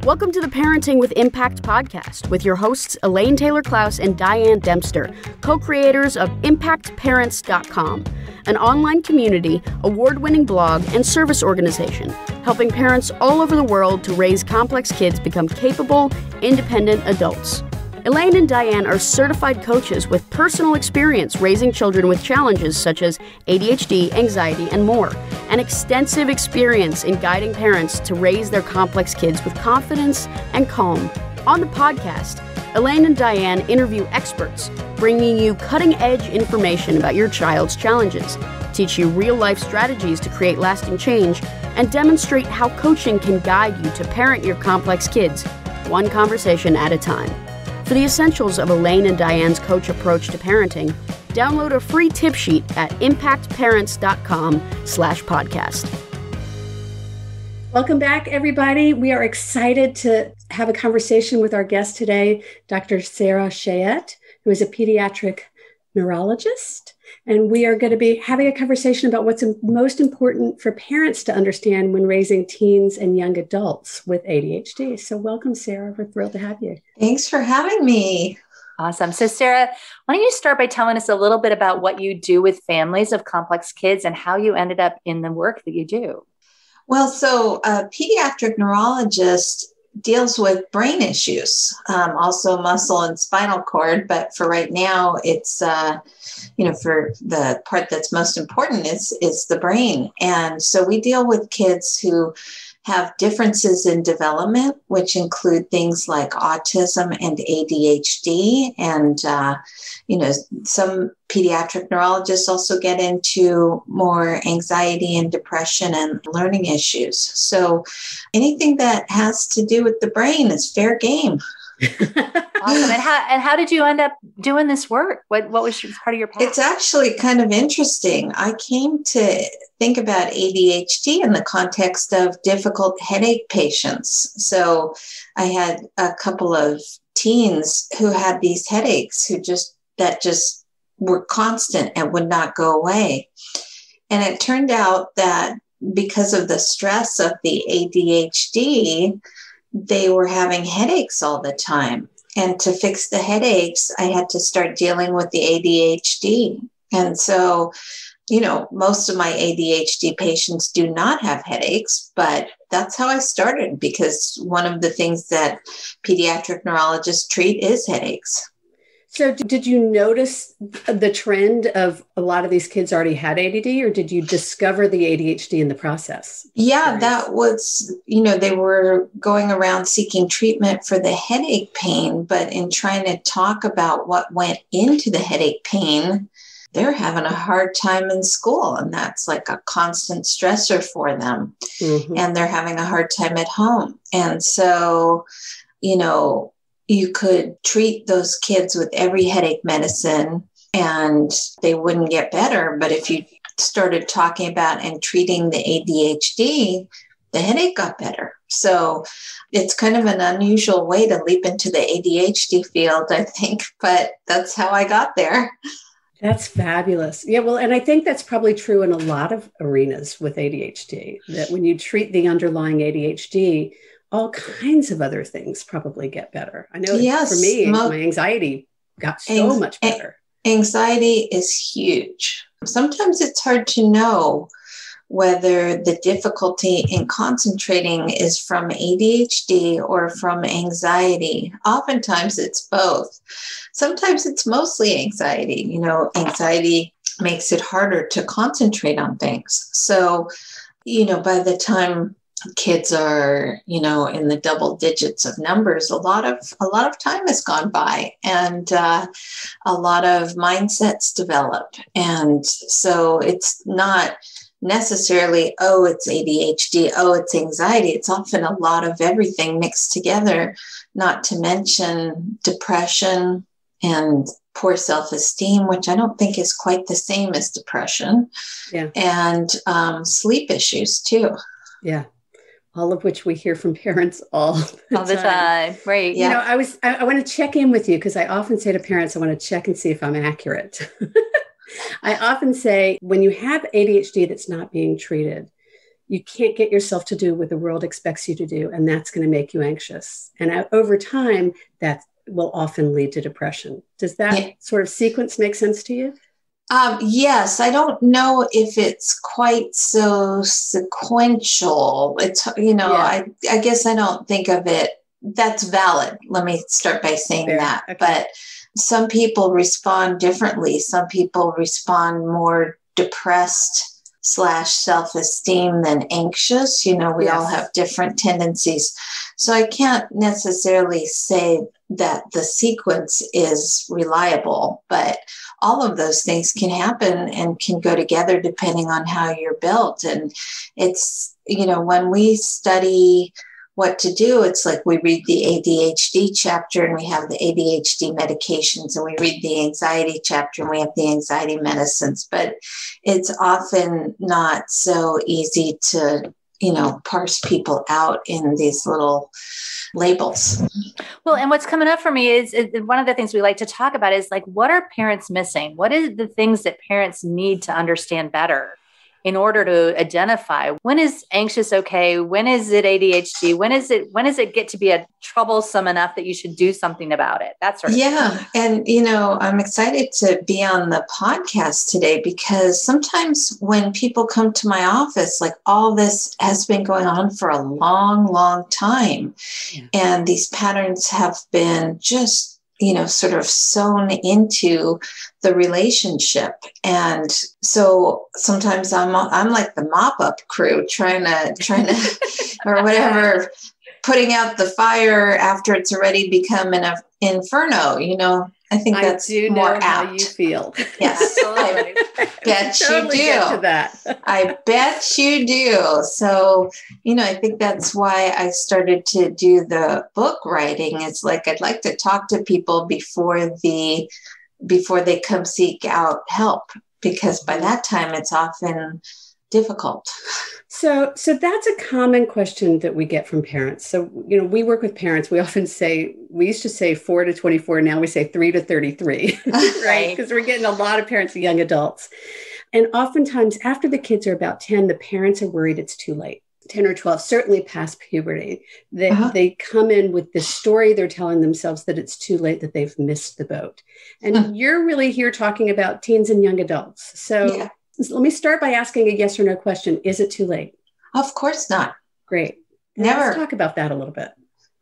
Welcome to the Parenting with Impact podcast with your hosts Elaine Taylor-Klaus and Diane Dempster, co-creators of ImpactParents.com, an online community, award-winning blog, and service organization helping parents all over the world to raise complex kids become capable, independent adults. Elaine and Diane are certified coaches with personal experience raising children with challenges such as ADHD, anxiety, and more, and extensive experience in guiding parents to raise their complex kids with confidence and calm. On the podcast, Elaine and Diane interview experts, bringing you cutting-edge information about your child's challenges, teach you real-life strategies to create lasting change, and demonstrate how coaching can guide you to parent your complex kids, one conversation at a time. For the essentials of Elaine and Diane's coach approach to parenting, download a free tip sheet at impactparents.com/podcast. Welcome back, everybody. We are excited to have a conversation with our guest today, Dr. Sarah Chayette, who is a pediatric neurologist. And we are going to be having a conversation about what's most important for parents to understand when raising teens and young adults with ADHD. So welcome, Sarah. We're thrilled to have you. Thanks for having me. Awesome. So Sarah, why don't you start by telling us a little bit about what you do with families of complex kids and how you ended up in the work that you do? Well, so a pediatric neurologist deals with brain issues, also muscle and spinal cord. But for right now, it's, for the part that's most important is the brain. And so we deal with kids who have differences in development, which include things like autism and ADHD. And, some pediatric neurologists also get into more anxiety and depression and learning issues. So anything that has to do with the brain is fair game. Awesome. And how did you end up doing this work? What was part of your path? It's actually kind of interesting. I came to think about ADHD in the context of difficult headache patients. So I had a couple of teens who had these headaches that just were constant and would not go away. And it turned out that because of the stress of the ADHD, they were having headaches all the time. And to fix the headaches, I had to start dealing with the ADHD. And so, most of my ADHD patients do not have headaches, but that's how I started, because one of the things that pediatric neurologists treat is headaches. So did you notice the trend of a lot of these kids already had ADD, or did you discover the ADHD in the process? Yeah, that was, they were going around seeking treatment for the headache pain, but in trying to talk about what went into the headache pain, they're having a hard time in school, and that's like a constant stressor for them. Mm-hmm. And they're having a hard time at home. And so, you could treat those kids with every headache medicine and they wouldn't get better. But if you started talking about and treating the ADHD, the headache got better. So it's kind of an unusual way to leap into the ADHD field, I think, but that's how I got there. That's fabulous. Yeah, well, and I think that's probably true in a lot of arenas with ADHD, that when you treat the underlying ADHD, all kinds of other things probably get better. I know for me, my anxiety got so much better. Anxiety is huge. Sometimes it's hard to know whether the difficulty in concentrating is from ADHD or from anxiety. Oftentimes it's both. Sometimes it's mostly anxiety. Anxiety makes it harder to concentrate on things. So, by the time kids are, in the double digits of numbers, a lot of time has gone by, and a lot of mindsets develop. And so it's not necessarily, it's ADHD, it's anxiety. It's often a lot of everything mixed together, not to mention depression and poor self-esteem, which I don't think is quite the same as depression. Yeah. And sleep issues too. Yeah. All of which we hear from parents all the time. Right. Yeah. I want to check in with you, because I often say to parents, I want to check and see if I'm accurate. I often say, when you have ADHD that's not being treated, you can't get yourself to do what the world expects you to do, and that's going to make you anxious. And over time, that will often lead to depression. Does that sort of sequence make sense to you? Yes, I don't know if it's quite so sequential. It's, I guess I don't think of it. That's valid. Let me start by saying that. Okay. But some people respond differently. Some people respond more depressed / self-esteem than anxious. We all have different tendencies. So I can't necessarily say that the sequence is reliable, but all of those things can happen and can go together depending on how you're built. And it's, when we study what to do, it's like we read the ADHD chapter and we have the ADHD medications, and we read the anxiety chapter and we have the anxiety medicines, but it's often not so easy to, parse people out in these little labels. Well, and what's coming up for me is one of the things we like to talk about is like, what are parents missing? What is the things that parents need to understand better in order to identify when is anxious okay? When is it ADHD? When does it get to be a troublesome enough that you should do something about it? That sort of thing. Yeah. And, I'm excited to be on the podcast today because sometimes when people come to my office, like all this has been going on for a long, long time. Yeah. And these patterns have been just sort of sewn into the relationship. And so sometimes I'm like the mop up crew trying to, or whatever, putting out the fire after it's already become an inferno, I think that's more apt. How you feel. Yes. I bet totally you do. Get to that. I bet you do. So, I think that's why I started to do the book writing. It's like, I'd like to talk to people before they come seek out help, because by that time it's often difficult. So that's a common question that we get from parents. So, we work with parents. We often say, we used to say 4 to 24. Now we say 3 to 33, right? Because we're getting a lot of parents, young adults. And oftentimes after the kids are about 10, the parents are worried it's too late. 10 or 12, certainly past puberty. They come in with this story. They're telling themselves that it's too late, that they've missed the boat. And you're really here talking about teens and young adults. So let me start by asking a yes or no question. Is it too late? Of course not. Great. Never. Let's talk about that a little bit.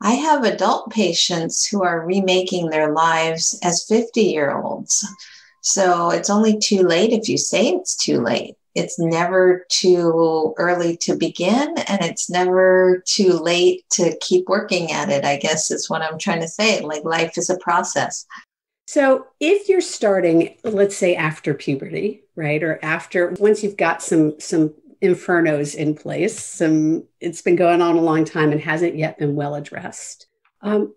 I have adult patients who are remaking their lives as 50-year-olds. So it's only too late if you say it's too late. It's never too early to begin, and it's never too late to keep working at it, I guess is what I'm trying to say. Like, life is a process. So if you're starting, let's say after puberty, right? Or once you've got some infernos in place, it's been going on a long time and hasn't yet been well addressed.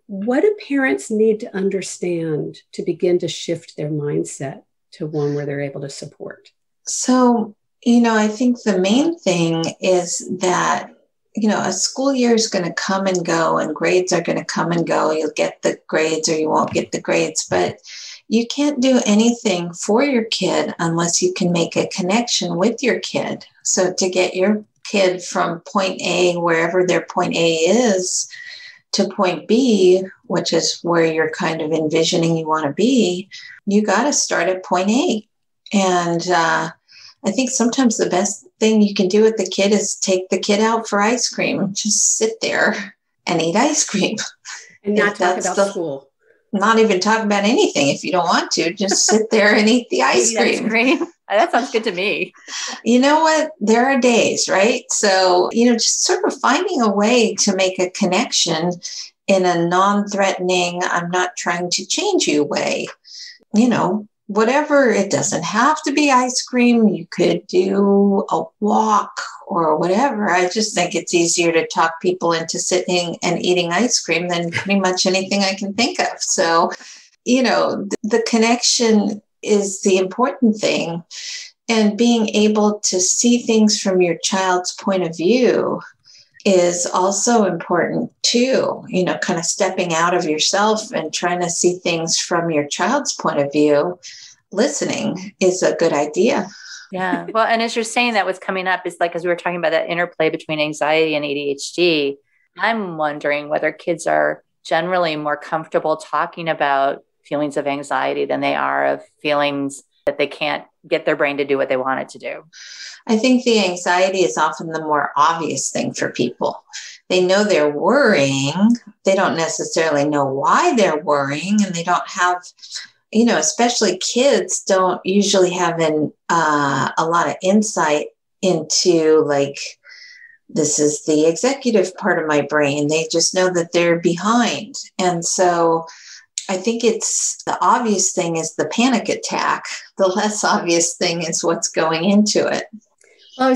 What do parents need to understand to begin to shift their mindset to one where they're able to support? So, I think the main thing is that, a school year is going to come and go, and grades are going to come and go. You'll get the grades or you won't get the grades, but you can't do anything for your kid unless you can make a connection with your kid. So to get your kid from point A, wherever their point A is, to point B, which is where you're kind of envisioning you want to be, you got to start at point A. And I think sometimes the best thing you can do with the kid is take the kid out for ice cream. Just sit there and eat ice cream. And not talk about school. Not even talk about anything if you don't want to. Just sit there and eat the ice cream. That sounds good to me. You know what? There are days, right? So, just sort of finding a way to make a connection in a non-threatening, I'm not trying to change you way. Whatever, it doesn't have to be ice cream. You could do a walk or whatever. I just think it's easier to talk people into sitting and eating ice cream than pretty much anything I can think of. So, the connection is the important thing. And being able to see things from your child's point of view is also important too, kind of stepping out of yourself and trying to see things from your child's point of view. Listening is a good idea. Yeah. Well, and as you're saying that, what's coming up is like, as we were talking about that interplay between anxiety and ADHD, I'm wondering whether kids are generally more comfortable talking about feelings of anxiety than they are of feelings that they can't get their brain to do what they want it to do. I think the anxiety is often the more obvious thing for people. They know they're worrying. They don't necessarily know why they're worrying, and they don't have, especially kids don't usually have a lot of insight into like, this is the executive part of my brain. They just know that they're behind. And so I think it's the obvious thing is the panic attack. The less obvious thing is what's going into it. Well,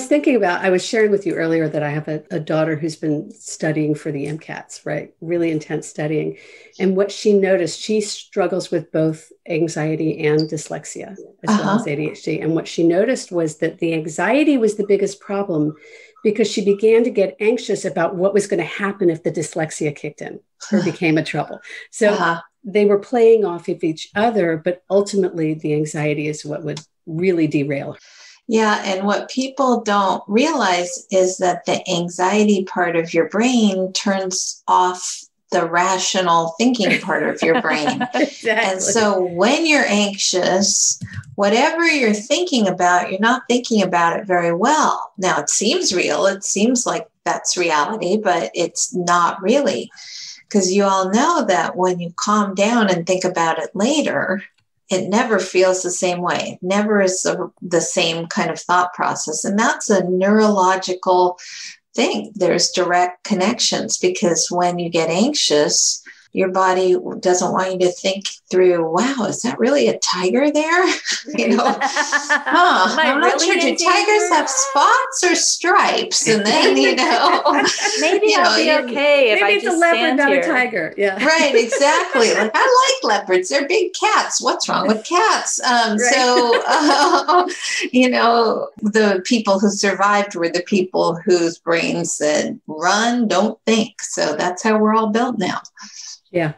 I was sharing with you earlier that I have a daughter who's been studying for the MCATs, right? Really intense studying. And what she noticed, she struggles with both anxiety and dyslexia, as well as ADHD. And what she noticed was that the anxiety was the biggest problem because she began to get anxious about what was going to happen if the dyslexia kicked in or became a trouble. So they were playing off of each other, but ultimately the anxiety is what would really derail her. Yeah. And what people don't realize is that the anxiety part of your brain turns off the rational thinking part of your brain. Exactly. And so when you're anxious, whatever you're thinking about, you're not thinking about it very well. Now, it seems real. It seems like that's reality, but it's not really. Because you all know that when you calm down and think about it later, it never feels the same way. It never is the same kind of thought process. And that's a neurological thing. There's direct connections because when you get anxious, your body doesn't want you to think through, wow, is that really a tiger there? I'm not sure. Do tigers have spots or stripes? And then, maybe I'll be okay if I just it's a leopard, stand not here. a tiger. Yeah. Right, exactly. Like, I like leopards. They're big cats. What's wrong with cats? The people who survived were the people whose brains said, run, don't think. So that's how we're all built now. Yeah.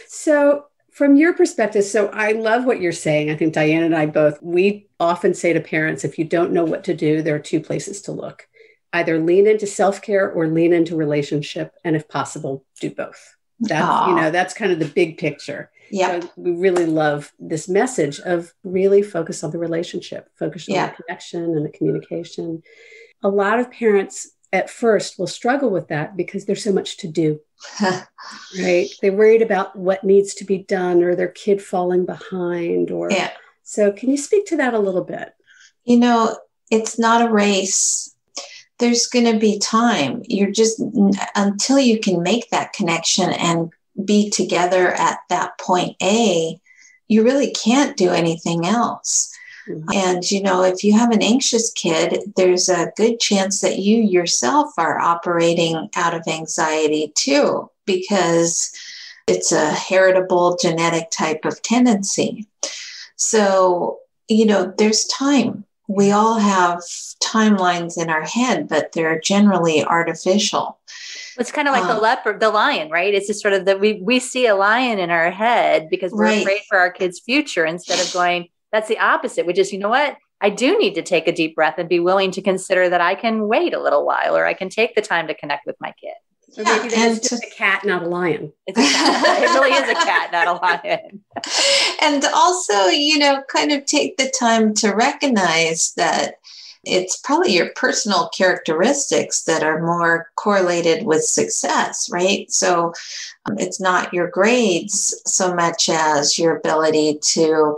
So from your perspective, so I love what you're saying. I think Diane and I both, we often say to parents, if you don't know what to do, there are two places to look. Either lean into self-care or lean into relationship. And if possible, do both. That's kind of the big picture. Yeah. So we really love this message of really focus on the relationship, focus on the connection and the communication. A lot of parents at first will struggle with that because there's so much to do, right? They're worried about what needs to be done or their kid falling behind So can you speak to that a little bit? It's not a race. There's going to be time. You're just, until you can make that connection and be together at that point A, you really can't do anything else. And, if you have an anxious kid, there's a good chance that you yourself are operating out of anxiety too, because it's a heritable genetic type of tendency. So, there's time. We all have timelines in our head, but they're generally artificial. It's kind of like the lion, right? It's just sort of that we see a lion in our head because we're afraid for our kids' future instead of going, that's the opposite, which is, you know what? I do need to take a deep breath and be willing to consider that I can wait a little while, or I can take the time to connect with my kid. So maybe it's just a cat, not a lion. It's a cat. It really is a cat, not a lion. And also, kind of take the time to recognize that it's probably your personal characteristics that are more correlated with success, right? So it's not your grades so much as your ability to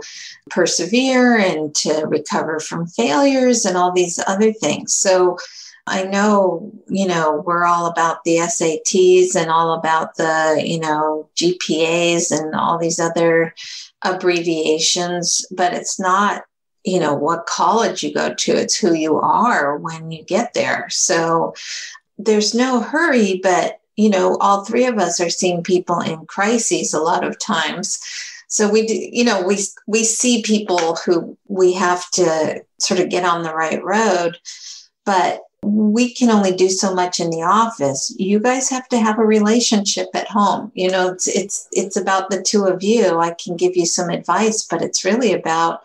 persevere and to recover from failures and all these other things. So I know, we're all about the SATs and all about the, GPAs and all these other abbreviations, but it's not, what college you go to. It's who you are when you get there. So there's no hurry, but, all three of us are seeing people in crises a lot of times. So we do, we see people who we have to sort of get on the right road, but we can only do so much in the office. You guys have to have a relationship at home. You know, it's about the two of you. I can give you some advice, but it's really about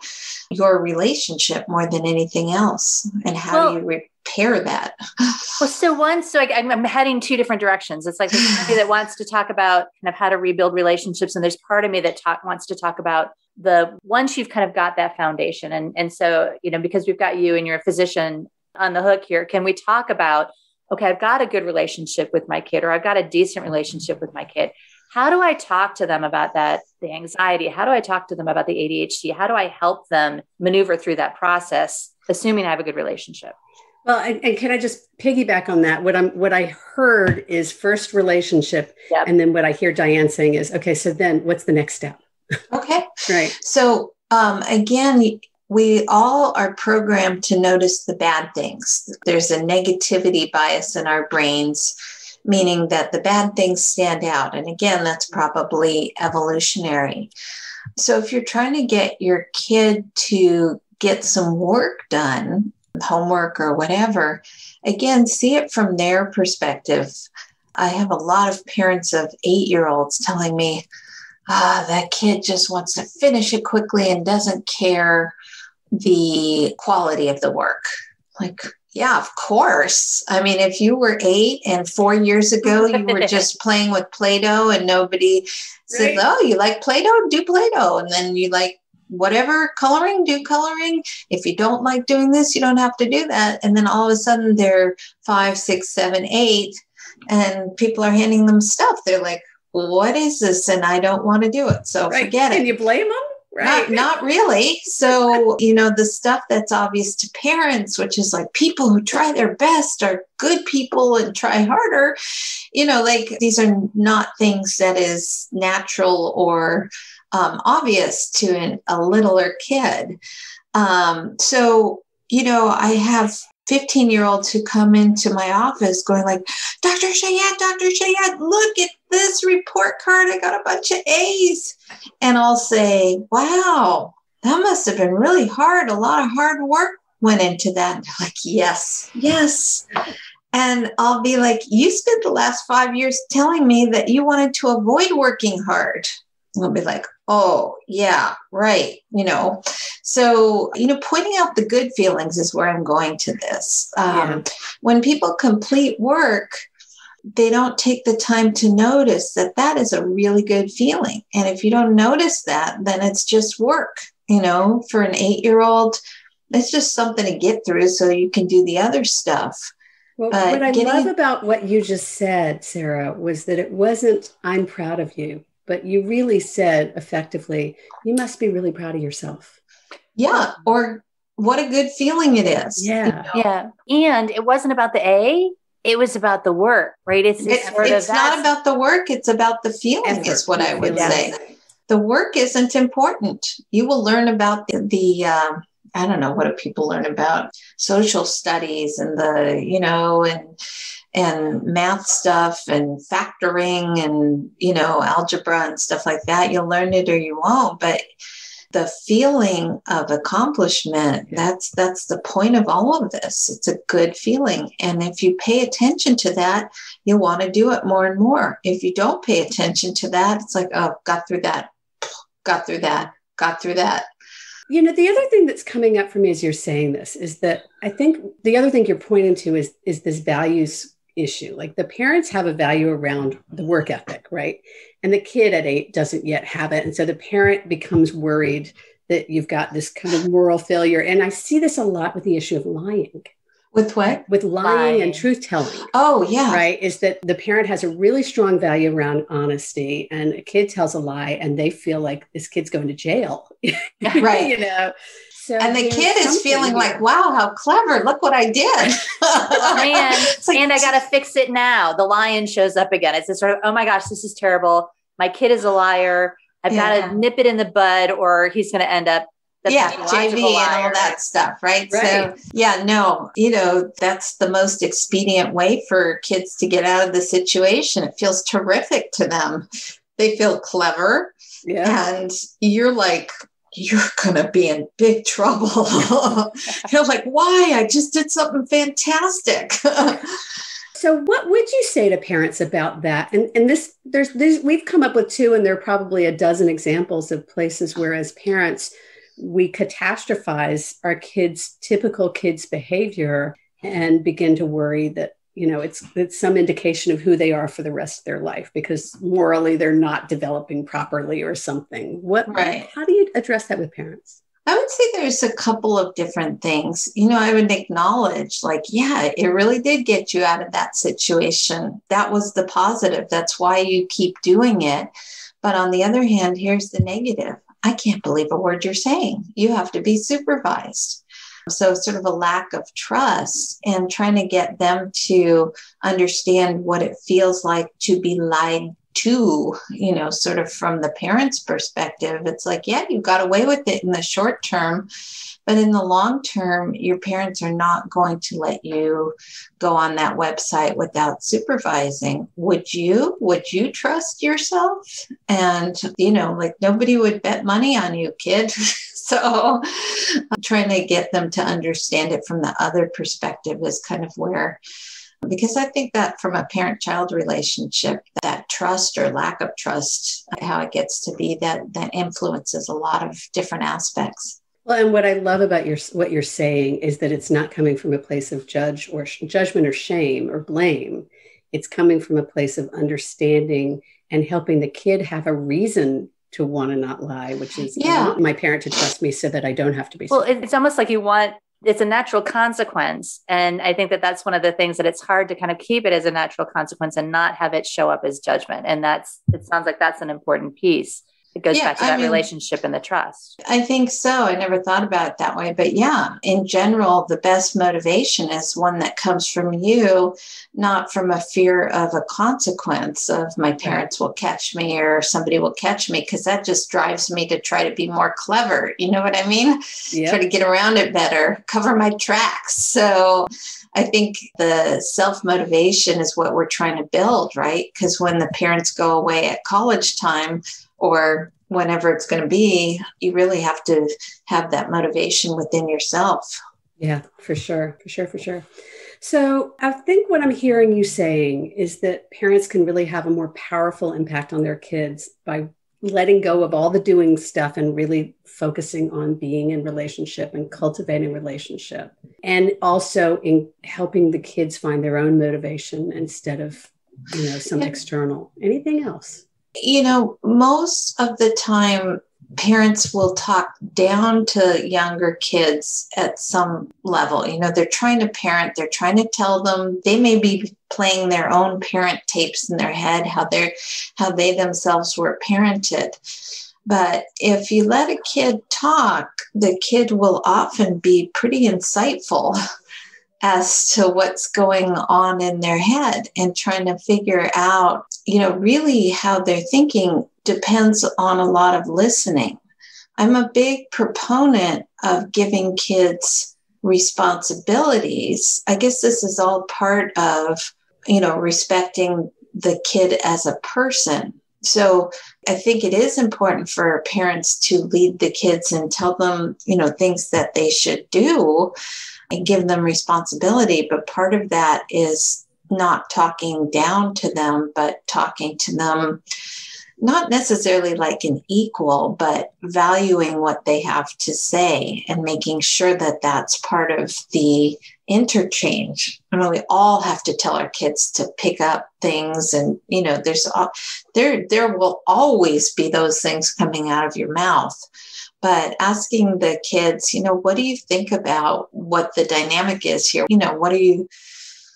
your relationship more than anything else. And how do you repair that? Well, so I'm heading two different directions. It's like there's part of me that wants to talk about kind of how to rebuild relationships. And there's part of me that wants to talk about the once you've kind of got that foundation. And so, you know, because we've got you and you're a physician on the hook here, can we talk about, okay, I've got a good relationship with my kid, or I've got a decent relationship with my kid. How do I talk to them about that, the anxiety? How do I talk to them about the ADHD? How do I help them maneuver through that process, assuming I have a good relationship? Well, and can I just piggyback on that? What I heard is first relationship. Yep. And then what I hear Diane saying is, okay, so then what's the next step? Okay. Right. So again, we all are programmed to notice the bad things. There's a negativity bias in our brains, meaning that the bad things stand out. And again, that's probably evolutionary. So if you're trying to get your kid to get some work done, homework or whatever, again, see it from their perspective. I have a lot of parents of 8-year-olds telling me, that kid just wants to finish it quickly and doesn't care the quality of the work. Like, yeah, of course. I mean, if you were 8 and 4 years ago, you were just playing with Play-Doh and nobody said, oh, you like Play-Doh? Do Play-Doh. And then you like whatever coloring, do coloring. If you don't like doing this, you don't have to do that. And then all of a sudden they're 5, 6, 7, 8, and people are handing them stuff. They're like, what is this? And I don't want to do it. So forget it. Can you blame them? Right. Not really. So, you know, the stuff that's obvious to parents, which is like people who try their best are good people and try harder, you know, like these are not things that is natural or obvious to a littler kid. So, you know, I have 15-year-olds who come into my office going like, Dr. Cheyette, look at this report card. I got a bunch of A's. And I'll say, wow, that must have been really hard. A lot of hard work went into that. And they're like, yes. And I'll be like, you spent the last 5 years telling me that you wanted to avoid working hard. I'll be like, oh, yeah, right. You know, so, you know, pointing out the good feelings is where I'm going to this. When people complete work, they don't take the time to notice that that is a really good feeling. And if you don't notice that, then it's just work. You know, for an 8-year-old, it's just something to get through so you can do the other stuff. Well, what I love about what you just said, Sarah, was that it wasn't, I'm proud of you, but you really said effectively, you must be really proud of yourself. Yeah. Or what a good feeling it is. Yeah. You know? Yeah. And it wasn't about the A. It was about the work, right? It's not about the work. It's about the feeling is what I would say. The work isn't important. You will learn about the I don't know, what do people learn about? Social studies and you know, and math stuff and factoring and, you know, algebra and stuff like that. You'll learn it or you won't. But the feeling of accomplishment, that's the point of all of this. It's a good feeling. And if you pay attention to that, you'll want to do it more and more. If you don't pay attention to that, it's like, oh, got through that. You know, the other thing that's coming up for me as you're saying this is that I think the other thing you're pointing to is this values issue. Like the parents have a value around the work ethic, right? And the kid at 8 doesn't yet have it. And so the parent becomes worried that you've got this kind of moral failure. And I see this a lot with the issue of lying. With what? With lying and truth telling. Oh, yeah. Right. Is that the parent has a really strong value around honesty and a kid tells a lie and they feel like this kid's going to jail. Right. You know? So and the kid is feeling like, wow, how clever. Look what I did. And I got to fix it now. The lion shows up again. It's this sort of, oh my gosh, this is terrible. My kid is a liar. I've got to nip it in the bud or he's going to end up JV and all that stuff, right? So, you know, that's the most expedient way for kids to get out of the situation. It feels terrific to them. They feel clever. Yeah. And you're like, you're going to be in big trouble. You're like, why? I just did something fantastic. So what would you say to parents about that? And there's we've come up with two, and there are probably a dozen examples of places where as parents, we catastrophize our typical kids' behavior and begin to worry that, it's some indication of who they are for the rest of their life because morally they're not developing properly or something. How do you address that with parents? I would say there's a couple of different things. I would acknowledge it really did get you out of that situation. That was the positive. That's why you keep doing it. But on the other hand, here's the negative. I can't believe a word you're saying. You have to be supervised. So sort of a lack of trust and trying to get them to understand what it feels like to be lied to, sort of from the parent's perspective. It's like, yeah, you got away with it in the short term, but in the long term, your parents are not going to let you go on that website without supervising. Would you trust yourself? And, nobody would bet money on you, kid. So I'm trying to get them to understand it from the other perspective is kind of where, because I think that from a parent-child relationship, that trust or lack of trust, how it gets to be, that influences a lot of different aspects. Well, and what I love about what you're saying is that it's not coming from a place of judgment or shame or blame. It's coming from a place of understanding and helping the kid have a reason to want to not lie, which is I want my parent to trust me so that I don't have to be. Well, it's almost like it's a natural consequence. And I think that that's one of the things that it's hard to kind of keep it as a natural consequence and not have it show up as judgment. And it sounds like that's an important piece. It goes back to that relationship and the trust. I think so. I never thought about it that way. But in general, the best motivation is one that comes from you, not from a fear of a consequence of my parents will catch me or somebody will catch me, because that just drives me to try to be more clever. You know what I mean? Yep. Try to get around it better, cover my tracks. So I think the self-motivation is what we're trying to build, right? Because when the parents go away at college time, or whenever it's going to be, you really have to have that motivation within yourself. Yeah, for sure. So I think what I'm hearing you saying is that parents can really have a more powerful impact on their kids by letting go of all the doing stuff and really focusing on being in relationship and cultivating relationship. And also in helping the kids find their own motivation instead of, some external. Anything else? Most of the time, parents will talk down to younger kids at some level. They're trying to parent, they're trying to tell them, they may be playing their own parent tapes in their head, how they themselves were parented. But if you let a kid talk, the kid will often be pretty insightful as to what's going on in their head, and trying to figure out, really how they're thinking depends on a lot of listening. I'm a big proponent of giving kids responsibilities. I guess this is all part of, respecting the kid as a person. So I think it is important for parents to lead the kids and tell them, things that they should do and give them responsibility. But part of that is not talking down to them, but talking to them, not necessarily like an equal, but valuing what they have to say and making sure that that's part of the interchange. We all have to tell our kids to pick up things, and there will always be those things coming out of your mouth. But asking the kids, what do you think about what the dynamic is here?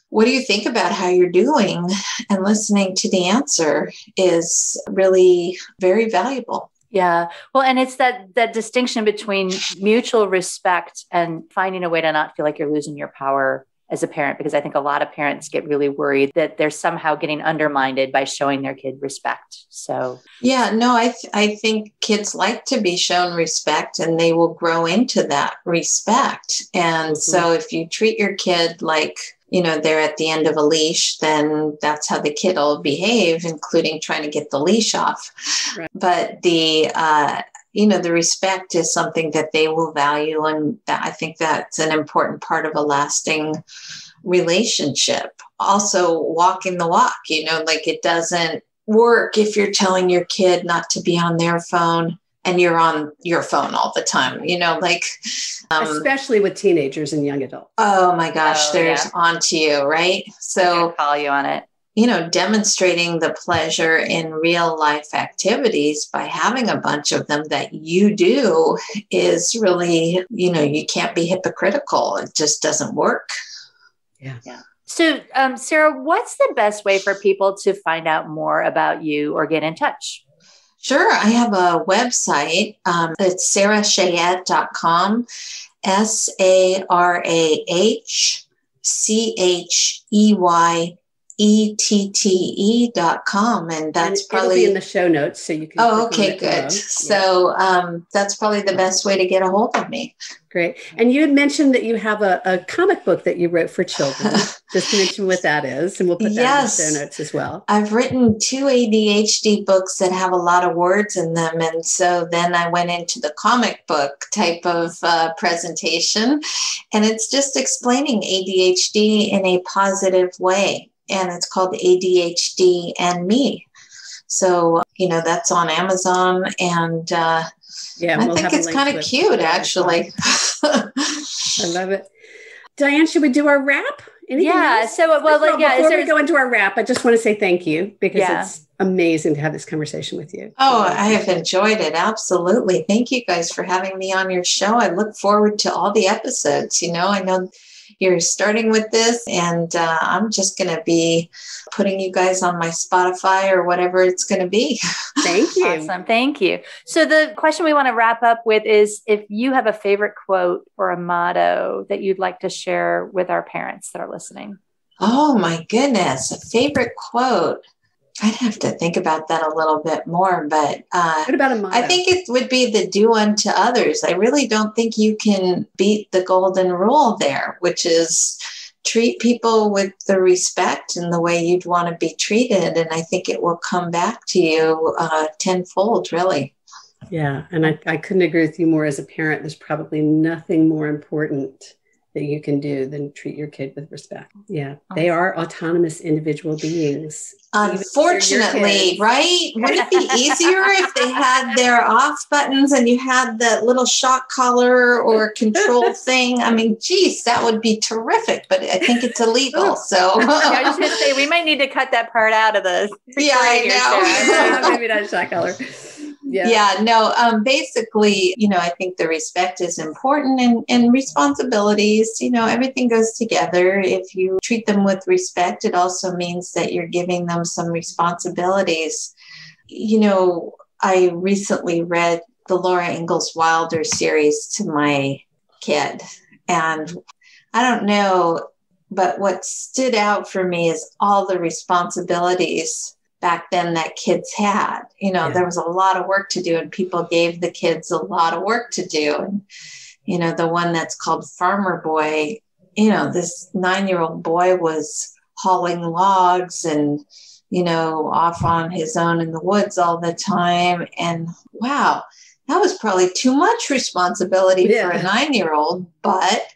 What do you think about how you're doing? And listening to the answer is really very valuable. Yeah. Well, and it's that distinction between mutual respect and finding a way to not feel like you're losing your power as a parent, because I think a lot of parents get really worried that they're somehow getting undermined by showing their kid respect. So yeah, no, I think kids like to be shown respect, and they will grow into that respect. And so if you treat your kid like, they're at the end of a leash, then that's how the kid will behave, including trying to get the leash off. Right. But the respect is something that they will value. And I think that's an important part of a lasting relationship. Also, walking the walk, like it doesn't work if you're telling your kid not to be on their phone and you're on your phone all the time, especially with teenagers and young adults. Oh my gosh, there's onto you, right? So call you on it. Demonstrating the pleasure in real life activities by having a bunch of them that you do is really, you can't be hypocritical. It just doesn't work. Yeah. So, Sarah, what's the best way for people to find out more about you or get in touch? Sure. I have a website. It's sarahcheyette.com, sarahcheyette.com. And that's probably it'll be in the show notes. So you can. Oh, okay, good. So that's probably the best way to get a hold of me. Great. And you had mentioned that you have a comic book that you wrote for children. Just to mention what that is. And we'll put that in the show notes as well. I've written 2 ADHD books that have a lot of words in them. And so then I went into the comic book type of presentation. And it's just explaining ADHD in a positive way. And it's called ADHD and Me. So, that's on Amazon. And I think it's kind of cute, actually. I love it. Diane, should we do our wrap? Anything else? So, before we go into our wrap, I just want to say thank you because it's amazing to have this conversation with you. Oh, I have enjoyed it. Absolutely. Thank you guys for having me on your show. I look forward to all the episodes. I know you're starting with this, and I'm just going to be putting you guys on my Spotify or whatever it's going to be. Thank you. Awesome. Thank you. So the question we want to wrap up with is if you have a favorite quote or a motto that you'd like to share with our parents that are listening. Oh my goodness. A favorite quote. I'd have to think about that a little bit more, but what about a motto? I think it would be the do unto others. I really don't think you can beat the golden rule there, which is treat people with the respect and the way you'd want to be treated. And I think it will come back to you tenfold, really. Yeah. And I couldn't agree with you more. As a parent, there's probably nothing more important that you can do than treat your kid with respect. Yeah. They are autonomous individual beings. Unfortunately, right? Would it be easier if they had their off buttons and you had that little shock collar or control thing? I mean, geez, that would be terrific, but I think it's illegal. So I was going to say, we might need to cut that part out of the. Yeah, I know. Maybe not shock collar. Basically, I think the respect is important and responsibilities, everything goes together. If you treat them with respect, it also means that you're giving them some responsibilities. I recently read the Laura Ingalls Wilder series to my kid, and I don't know, but what stood out for me is all the responsibilities back then that kids had. There was a lot of work to do, and people gave the kids a lot of work to do. And, the one that's called Farmer Boy, this 9-year-old boy was hauling logs and, off on his own in the woods all the time. And wow, that was probably too much responsibility for a 9-year-old. But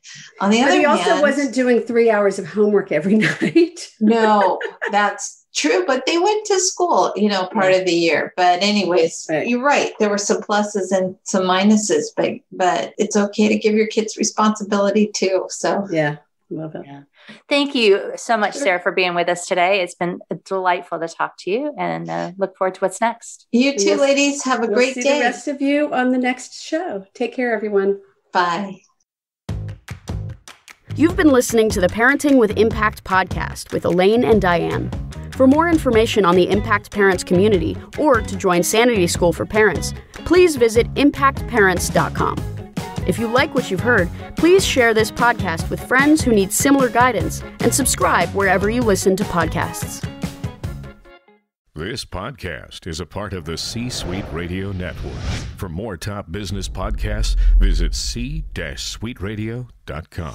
on the other hand, he also wasn't doing 3 hours of homework every night. No, that's true, but they went to school, part of the year. But anyways, You're right. There were some pluses and some minuses, but it's okay to give your kids responsibility too. So yeah, love it. Yeah. Thank you so much, Sarah, for being with us today. It's been delightful to talk to you, and look forward to what's next. You too, ladies. Have a great day. The rest of you on the next show. Take care, everyone. Bye. You've been listening to the Parenting with Impact podcast with Elaine and Diane. For more information on the Impact Parents community or to join Sanity School for Parents, please visit impactparents.com. If you like what you've heard, please share this podcast with friends who need similar guidance and subscribe wherever you listen to podcasts. This podcast is a part of the C-Suite Radio Network. For more top business podcasts, visit c-suiteradio.com.